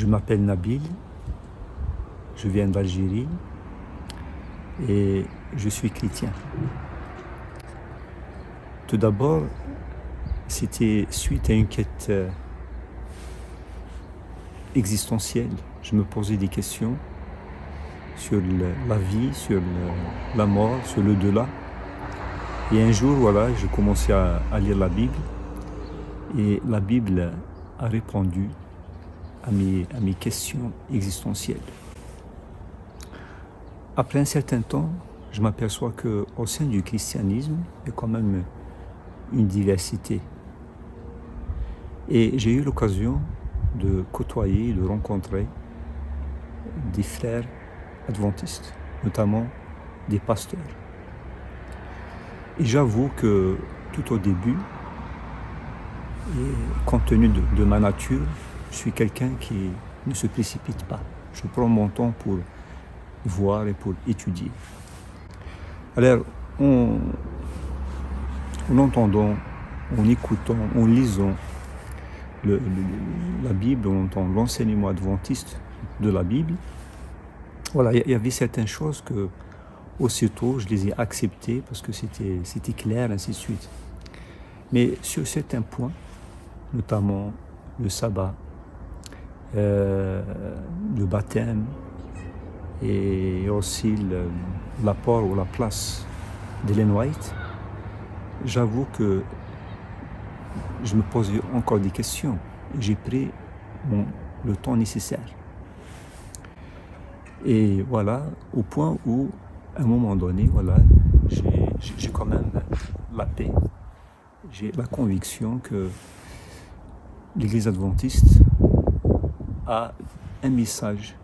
m'appelle Nabil, je viens d'Algérie et je suis chrétien. Tout d'abord, c'était suite à une quête existentielle. Je me posais des questions sur la vie, sur la mort, sur l'au-delà. Et un jour, voilà, j'ai commencé à lire la Bible et la Bible a répondu à mes questions existentielles. Après un certain temps, je m'aperçois qu'au sein du christianisme, il y a quand même une diversité. Et j'ai eu l'occasion de côtoyer, de rencontrer des frères adventistes, notamment des pasteurs. Et j'avoue que tout au début, et compte tenu de ma nature, je suis quelqu'un qui ne se précipite pas. Je prends mon temps pour voir et pour étudier. Alors, en entendant, en écoutant, en lisant la Bible, on entend l'enseignement adventiste de la Bible, voilà, il y avait certaines choses que aussitôt je les ai acceptées parce que c'était clair, ainsi de suite. Mais sur certains points, notamment le sabbat, le baptême et aussi l'apport ou la place d'Ellen White, j'avoue que je me posais encore des questions et j'ai pris le temps nécessaire. Et voilà, au point où, à un moment donné, voilà, j'ai quand même la paix. J'ai la conviction que l'Église adventiste a un message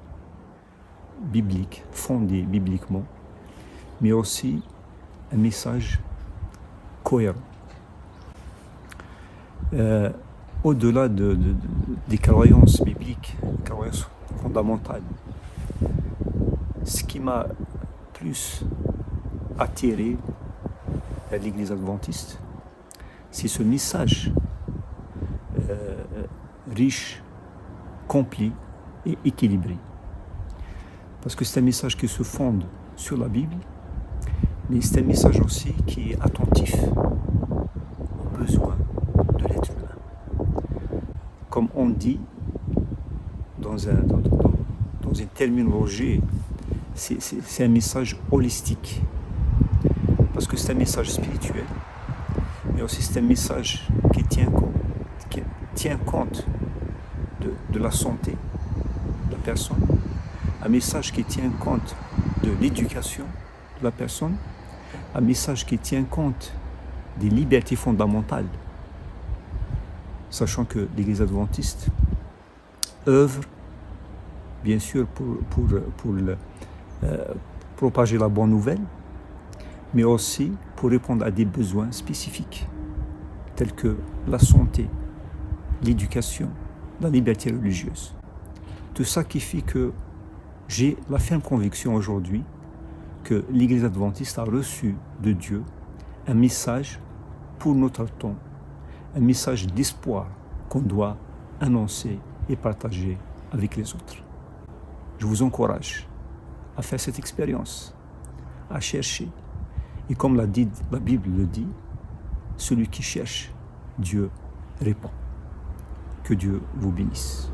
biblique, fondé bibliquement, mais aussi un message cohérent. Au-delà des croyances bibliques, des croyances fondamentales, ce qui m'a plus attiré vers l'Église adventiste, c'est ce message riche, complet et équilibré. Parce que c'est un message qui se fonde sur la Bible, mais c'est un message aussi qui est attentif aux besoins de l'être humain. Comme on dit dans une terminologie, c'est un message holistique. Parce que c'est un message spirituel, mais aussi c'est un message qui tient compte de la santé de la personne, un message qui tient compte de l'éducation de la personne, un message qui tient compte des libertés fondamentales, sachant que l'Église adventiste œuvre bien sûr pour propager la bonne nouvelle, mais aussi pour répondre à des besoins spécifiques, tels que la santé, l'éducation, la liberté religieuse. Tout ça qui fait que j'ai la ferme conviction aujourd'hui que l'Église adventiste a reçu de Dieu un message pour notre temps, un message d'espoir qu'on doit annoncer et partager avec les autres. Je vous encourage à faire cette expérience, à chercher. Et comme la Bible le dit, celui qui cherche, Dieu répond. Que Dieu vous bénisse.